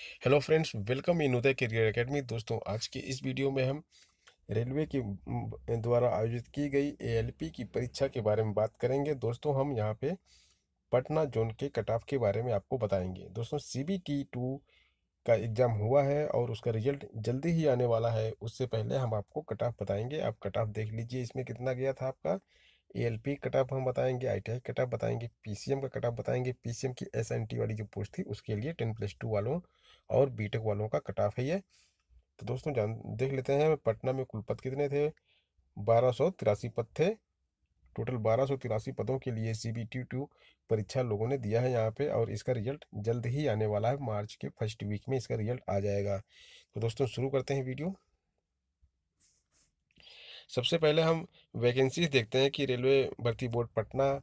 Hello friends, welcome in Uday career academy. दोस्तों, आज की इस वीडियो में हम रेलवे के द्वारा आयोजित की गई एएलपी की परीक्षा के बारे में बात करेंगे। दोस्तों, हम यहाँ पे पटना जोन के कट ऑफ के बारे में आपको बताएंगे। दोस्तों, CBT 2 का एग्ज़ाम हुआ है और उसका रिजल्ट जल्दी ही आने वाला है। उससे पहले हम आपको कट ऑफ बताएंगे। आप कट ऑफ देख लीजिए, इसमें कितना गया था आपका। एएलपी कट ऑफ हम बताएंगे, आईटीआई कट ऑफ बताएंगे, पीसीएम का कट ऑफ बताएंगे। पीसीएम की एसएनटी वाली जो पोस्ट थी उसके लिए 10+2 वालों और बीटेक वालों का कट ऑफ है ये। तो दोस्तों, जान देख लेते हैं पटना में कुल पद कितने थे। 1283 पद थे। टोटल 1283 पदों के लिए CBT 2 परीक्षा लोगों ने दिया है यहाँ पे, और इसका रिजल्ट जल्द ही आने वाला है। मार्च के फर्स्ट वीक में इसका रिजल्ट आ जाएगा। तो दोस्तों, शुरू करते हैं वीडियो। सबसे पहले हम वैकेंसीज देखते हैं कि रेलवे भर्ती बोर्ड पटना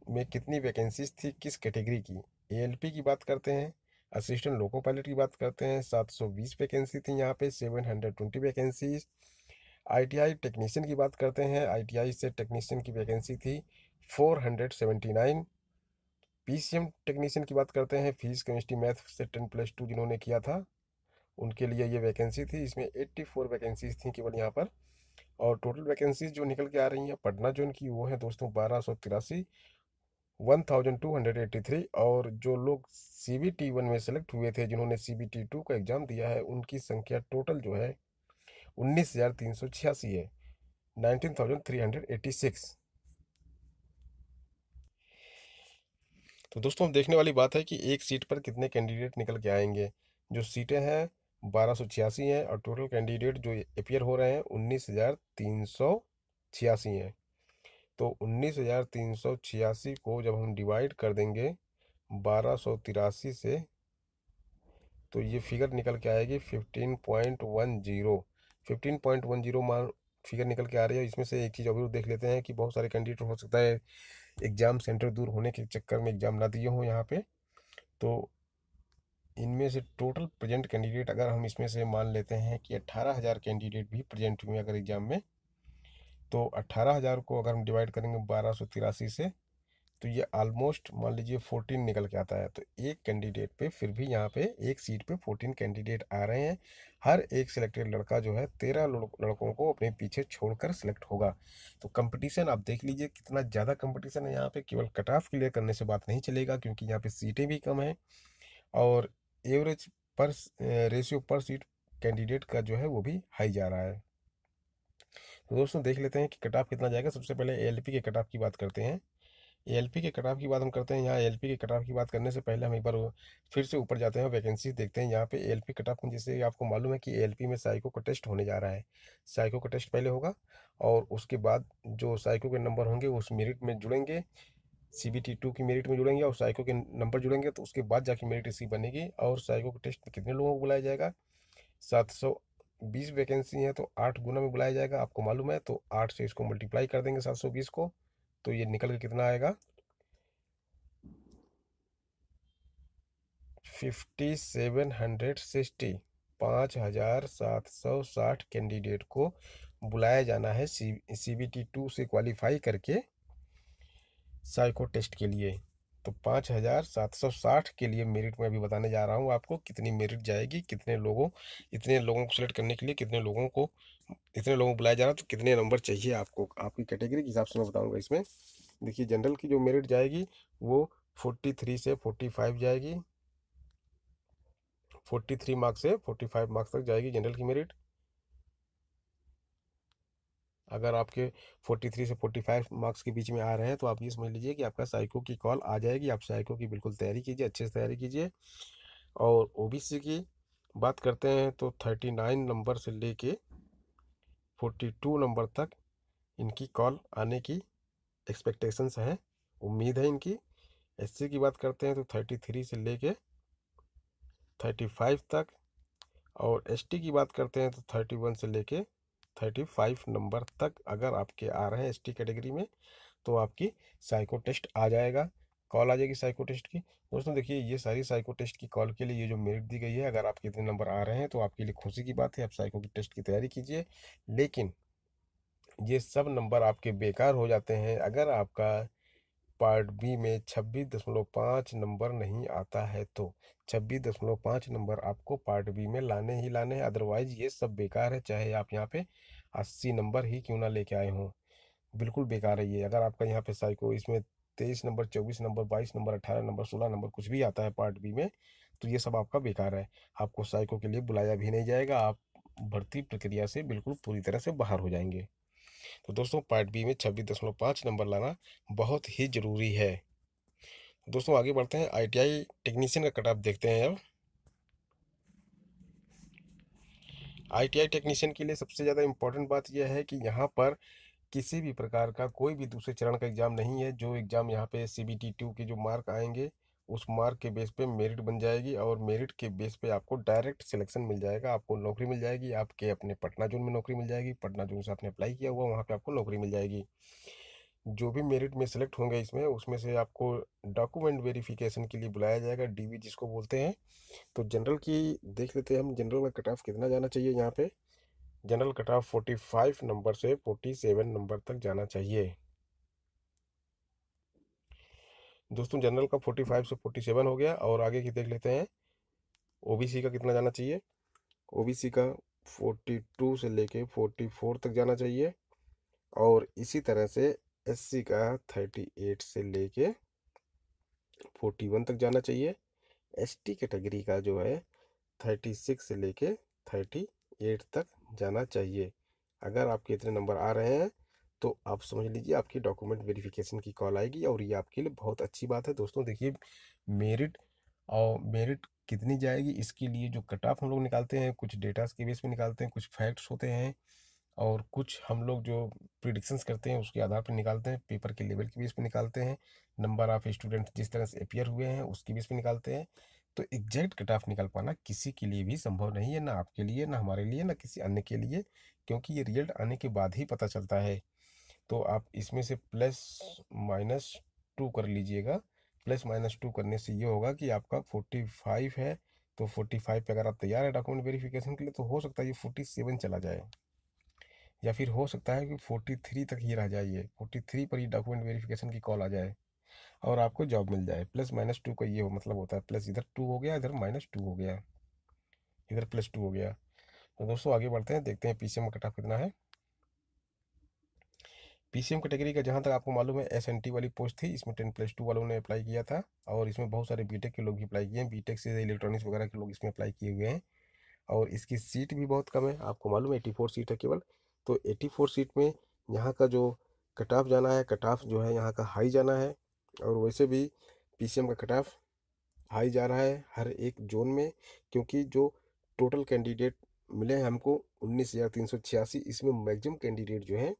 में कितनी वैकेंसीज थी, किस कैटेगरी की। एएलपी की बात करते हैं, असिस्टेंट लोको पायलट की बात करते हैं, 720 वैकेंसी थी यहाँ पे, 720 वैकेंसीज। आईटीआई टेक्नीशियन की बात करते हैं, आईटीआई से टेक्नीशियन की वैकेंसी थी 479। पीसीएम टेक्नीशियन की बात करते हैं, फिजिक्स केमिस्ट्री मैथ से 10+2 जिन्होंने किया था उनके लिए ये वैकेंसी थी। इसमें 84 वैकेंसीज थी केवल यहाँ पर। और टोटल वैकेंसीज जो निकल के आ रही हैं पटना जोन की, वो है दोस्तों 1283, 1283। और जो लोग CBT 1 में सेलेक्ट हुए थे, जिन्होंने CBT 2 का एग्जाम दिया है, उनकी संख्या टोटल जो है 19,386 है, 19,386। तो दोस्तों, अब देखने वाली बात है कि एक सीट पर कितने कैंडिडेट निकल के आएंगे। जो सीटें हैं 1286 हैं, और टोटल कैंडिडेट जो अपियर हो रहे हैं 19,386 हैं। तो 19,386 को जब हम डिवाइड कर देंगे 1283 से, तो ये फिगर निकल के आएगी 15.10। 15.10 मान फिगर निकल के आ रही है। इसमें से एक चीज़ और देख लेते हैं कि बहुत सारे कैंडिडेट हो सकता है एग्ज़ाम सेंटर दूर होने के चक्कर में एग्ज़ाम ना दिए हों यहाँ पे। तो इनमें से टोटल प्रेजेंट कैंडिडेट अगर हम इसमें से मान लेते हैं कि 18,000 कैंडिडेट भी प्रेजेंट हुए अगर एग्ज़ाम में, तो 18,000 को अगर हम डिवाइड करेंगे 1283 से, तो ये ऑलमोस्ट मान लीजिए 14 निकल के आता है। तो एक कैंडिडेट पे फिर भी यहाँ पे एक सीट पे 14 कैंडिडेट आ रहे हैं। हर एक सिलेक्टेड लड़का जो है 13 लड़कों को अपने पीछे छोड़कर सिलेक्ट होगा। तो कंपटीशन आप देख लीजिए कितना ज़्यादा कंपटीशन है यहाँ पे। केवल कट ऑफ क्लियर करने से बात नहीं चलेगा, क्योंकि यहाँ पे सीटें भी कम हैं, और एवरेज पर रेशियो पर सीट कैंडिडेट का जो है वो भी हाई जा रहा है। तो दोस्तों, देख लेते हैं कि कट ऑफ कितना जाएगा। सबसे पहले एएलपी के कट ऑफ की बात करते हैं। एएलपी के कट ऑफ की बात हम करते हैं। यहाँ एएलपी के कट ऑफ की बात करने से पहले हम एक बार फिर से ऊपर जाते हैं, वैकेंसीज देखते हैं। यहाँ पे एएलपी कट ऑफ में, जैसे आपको मालूम है कि एएलपी में साइको का टेस्ट होने जा रहा है। साइको का टेस्ट पहले होगा, और उसके बाद जो साइको के नंबर होंगे उस मेरिट में जुड़ेंगे, CBT 2 की मेरिट में जुड़ेंगे, और साइको के नंबर जुड़ेंगे, तो उसके बाद जाके मेरिट इसकी बनेगी। और साइको के टेस्ट में कितने लोगों को बुलाया जाएगा, 720 वैकेंसी है तो 8 गुना में बुलाया जाएगा, आपको मालूम है। तो 8 से इसको मल्टीप्लाई कर देंगे 720 को, तो ये निकल के कितना आएगा, 5760। 5,760 कैंडिडेट को बुलाया जाना है CBT 2 से क्वालिफाई करके साइको टेस्ट के लिए। तो 5,760 के लिए मेरिट में अभी बताने जा रहा हूँ आपको कितनी मेरिट जाएगी, इतने लोगों को सिलेक्ट करने के लिए इतने लोगों को बुलाया जा रहा है, तो कितने नंबर चाहिए आपको, आपकी कैटेगरी के हिसाब से मैं बताऊंगा इसमें। देखिए, जनरल की जो मेरिट जाएगी वो 43 से 45 जाएगी। 43 मार्क्स से 45 मार्क्स तक जाएगी जनरल की मेरिट। अगर आपके 43 से 45 मार्क्स के बीच में आ रहे हैं, तो आप ये समझ लीजिए कि आपका साइको की कॉल आ जाएगी। आप साइको की बिल्कुल तैयारी कीजिए, अच्छे से तैयारी कीजिए। और ओबीसी की बात करते हैं तो 39 नंबर से लेके 42 नंबर तक इनकी कॉल आने की एक्सपेक्टेशंस हैं, उम्मीद है इनकी। एससी की बात करते हैं तो 33 से लेके 35 तक। और एसटी की बात करते हैं तो 31 से लेके 35 नंबर तक अगर आपके आ रहे हैं एसटी कैटेगरी में, तो आपकी साइको टेस्ट आ जाएगा, कॉल आ जाएगी साइको टेस्ट की। दोस्तों, देखिए, ये सारी साइको टेस्ट की कॉल के लिए ये जो मेरिट दी गई है, अगर आपके इतने नंबर आ रहे हैं तो आपके लिए खुशी की बात है, आप साइको की टेस्ट की तैयारी कीजिए। लेकिन ये सब नंबर आपके बेकार हो जाते हैं अगर आपका पार्ट बी में 26.5 नंबर नहीं आता है। तो 26.5 नंबर आपको पार्ट बी में लाने ही लाने हैं, अदरवाइज ये सब बेकार है, चाहे आप यहाँ पे 80 नंबर ही क्यों ना लेके आए हों, बिल्कुल बेकार है ये। अगर आपका यहाँ पे साइको इसमें 23 number, 24 number, 22 number, 18 number, 16 number कुछ भी आता है पार्ट बी में, तो ये सब आपका बेकार है। आपको साइको के लिए बुलाया भी नहीं जाएगा, आप भर्ती प्रक्रिया से बिल्कुल पूरी तरह से बाहर हो जाएंगे। तो दोस्तों पार्ट बी में 26.5 नंबर लाना बहुत ही ज़रूरी है। दोस्तों आगे बढ़ते हैं, ITI टेक्नीशियन का कट ऑफ देखते हैं अब। ITI टेक्नीशियन के लिए सबसे ज़्यादा इम्पोर्टेंट बात यह है कि यहाँ पर किसी भी प्रकार का कोई भी दूसरे चरण का एग्ज़ाम नहीं है। जो एग्ज़ाम यहाँ पे CBT 2 के जो मार्क आएंगे, उस मार्क के बेस पे मेरिट बन जाएगी, और मेरिट के बेस पे आपको डायरेक्ट सिलेक्शन मिल जाएगा, आपको नौकरी मिल जाएगी, आपके अपने पटना जोन में नौकरी मिल जाएगी, पटना जोन से आपने अप्लाई किया हुआ वहाँ पे आपको नौकरी मिल जाएगी। जो भी मेरिट में सिलेक्ट होंगे इसमें, उसमें से आपको डॉक्यूमेंट वेरिफिकेशन के लिए बुलाया जाएगा, DV जिसको बोलते हैं। तो जनरल की देख लेते हैं हम, जनरल का कट ऑफ कितना जाना चाहिए यहाँ पे। जनरल कट ऑफ 45 नंबर से 47 नंबर तक जाना चाहिए। दोस्तों जनरल का 45 से 47 हो गया, और आगे की देख लेते हैं। OBC का कितना जाना चाहिए। OBC का 42 से लेके 44 तक जाना चाहिए, और इसी तरह से SC का 38 से लेके 41 तक जाना चाहिए। ST कैटेगरी का जो है 36 से लेके 38 तक जाना चाहिए। अगर आपके इतने नंबर आ रहे हैं तो आप समझ लीजिए आपकी डॉक्यूमेंट वेरिफिकेशन की कॉल आएगी, और ये आपके लिए बहुत अच्छी बात है। दोस्तों देखिए, मेरिट और मेरिट कितनी जाएगी इसके लिए जो कट ऑफ हम लोग निकालते हैं, कुछ डेटास के बेस पे निकालते हैं, कुछ फैक्ट्स होते हैं, और कुछ हम लोग जो प्रिडिक्शंस करते हैं उसके आधार पर निकालते हैं, पेपर के लेवल के बेस पे निकालते हैं, नंबर ऑफ स्टूडेंट जिस तरह से अपियर हुए हैं उसके बेस पे निकालते हैं। तो एग्जैक्ट कट ऑफ निकाल पाना किसी के लिए भी संभव नहीं है, ना आपके लिए, ना हमारे लिए, ना किसी अन्य के लिए, क्योंकि ये रिजल्ट आने के बाद ही पता चलता है। तो आप इसमें से +-2 कर लीजिएगा। +-2 करने से ये होगा कि आपका 45 है, तो 45 पे अगर आप तैयार है डॉक्यूमेंट वेरिफिकेशन के लिए, तो हो सकता है ये 47 चला जाए, या फिर हो सकता है कि 43 तक ही रह जाइए, 43 पर ही डॉक्यूमेंट वेरिफिकेशन की कॉल आ जाए और आपको जॉब मिल जाए। +-2 का ये मतलब होता है, प्लस इधर 2 हो गया, इधर -2 हो गया, इधर +2 हो गया। तो दोस्तों आगे बढ़ते हैं, देखते हैं PCM का कट ऑफ कितना है। PCM कैटेगरी का जहाँ तक आपको मालूम है SNT वाली पोस्ट थी, इसमें 10+2 वालों ने अप्लाई किया था, और इसमें बहुत सारे बीटेक के लोग भी अप्लाई किए हैं, बीटेक से इलेक्ट्रॉनिक्स वगैरह के लोग इसमें अप्लाई किए हुए हैं, और इसकी सीट भी बहुत कम है, आपको मालूम है 84 सीट है केवल। तो 84 सीट में यहाँ का जो कट ऑफ जाना है, कट ऑफ जो है यहाँ का हाई जाना है, और वैसे भी PCM का कट ऑफ हाई जा रहा है हर एक जोन में, क्योंकि जो टोटल कैंडिडेट मिले हैं हमको 19,386, इसमें मैक्सिमम कैंडिडेट जो हैं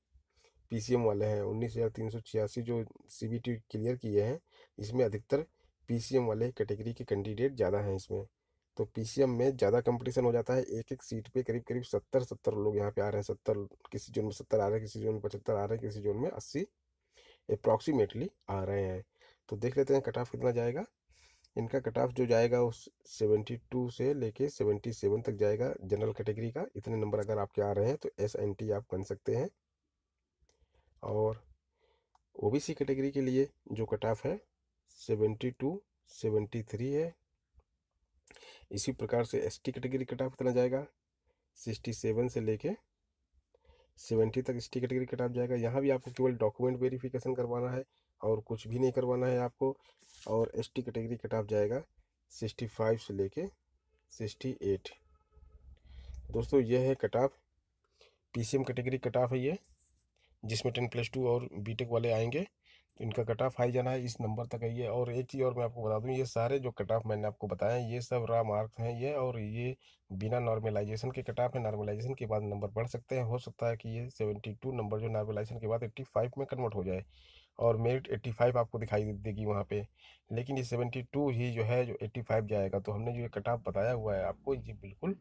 PCM वाले हैं। 19,386 जो CBT क्लियर किए हैं, इसमें अधिकतर PCM वाले कैटेगरी के कैंडिडेट ज़्यादा हैं इसमें। तो PCM में ज़्यादा कंपटीशन हो जाता है, एक एक सीट पे करीब करीब 70 लोग यहाँ पे आ रहे हैं, 70, किसी जोन में 70 आ रहे हैं, किसी जोन में 75 आ रहे हैं, किसी जोन में 80 अप्रॉक्सीमेटली आ रहे हैं। तो देख लेते हैं कट ऑफ कितना जाएगा। इनका कट ऑफ जो जाएगा उस 72 से लेके 77 तक जाएगा जनरल कैटेगरी का। इतने नंबर अगर आपके आ रहे हैं तो SNT आप बन सकते हैं। और OBC कैटेगरी के लिए जो कट ऑफ है 72, 73 है। इसी प्रकार से ST कैटेगरी कट ऑफ कितना जाएगा, 67 से लेके 70 तक ST कैटेगरी कट ऑफ जाएगा। यहाँ भी आपको केवल डॉक्यूमेंट वेरिफिकेशन करवाना है और कुछ भी नहीं करवाना है आपको। और ST कैटेगरी कट ऑफ जाएगा 65 से लेके 68। दोस्तों ये है cut off, PCM category cut off है ये, जिसमें 10+2 और बीटेक वाले आएंगे। इनका कट ऑफ हाई जाना है, इस नंबर तक है ये। और एक चीज़ और मैं आपको बता दूं, ये सारे जो कट ऑफ मैंने आपको बताया ये सब रॉ मार्क्स हैं ये, और ये बिना नॉर्मलाइजेशन के कट ऑफ है। नॉर्मलाइजेशन के बाद नंबर बढ़ सकते हैं, हो सकता है कि ये 72 नंबर जो नॉर्मलाइजेशन के बाद 85 में कन्वर्ट हो जाए, और मेरिट 85 आपको दिखाई देगी वहाँ पे। लेकिन ये 72 ही जो है जो 85 जाएगा। तो हमने जो ये कट ऑफ बताया हुआ है आपको, ये बिल्कुल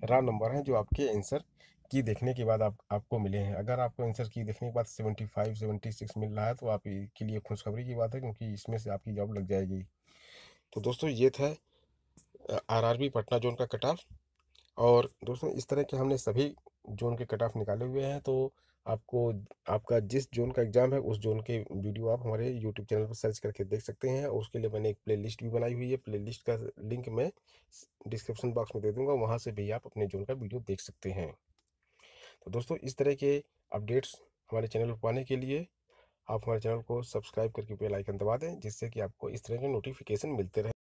रॉ नंबर हैं जो आपके आंसर की देखने के बाद आपको मिले हैं। अगर आपको आंसर की देखने के बाद 75, 76 मिल रहा है तो आपके लिए खुशखबरी की बात है, क्योंकि इसमें से आपकी जॉब लग जाएगी। तो दोस्तों ये था RRB पटना जोन का कट ऑफ। और दोस्तों इस तरह के हमने सभी जोन के कट ऑफ निकाले हुए हैं। तो आपको आपका जिस जोन का एग्ज़ाम है उस जोन के वीडियो आप हमारे यूट्यूब चैनल पर सर्च करके देख सकते हैं, और उसके लिए मैंने एक प्लेलिस्ट भी बनाई हुई है। प्लेलिस्ट का लिंक मैं डिस्क्रिप्शन बॉक्स में दे दूंगा, वहाँ से भी आप अपने जोन का वीडियो देख सकते हैं। तो दोस्तों, इस तरह के अपडेट्स हमारे चैनल पर पाने के लिए आप हमारे चैनल को सब्सक्राइब करके बेल आइकन दबा दें, जिससे कि आपको इस तरह के नोटिफिकेशन मिलते रहे।